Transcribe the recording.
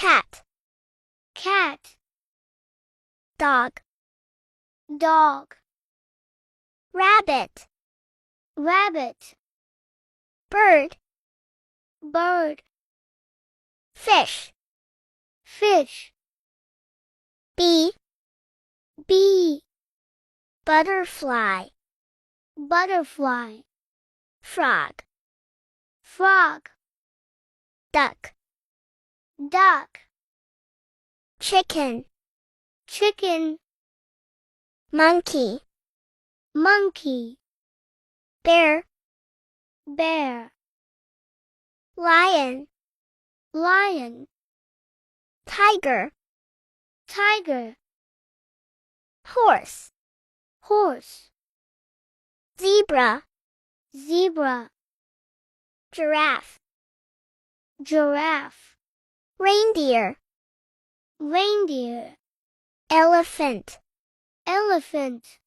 cat, cat, dog, dog, rabbit, rabbit, bird, bird, fish, fish, bee, bee, butterfly, butterfly, frog, frog, duck, duck, chicken, chicken, monkey, monkey, bear, bear, lion, lion, tiger, tiger, horse, horse, zebra, zebra, giraffe, giraffe, reindeer, reindeer, elephant, elephant,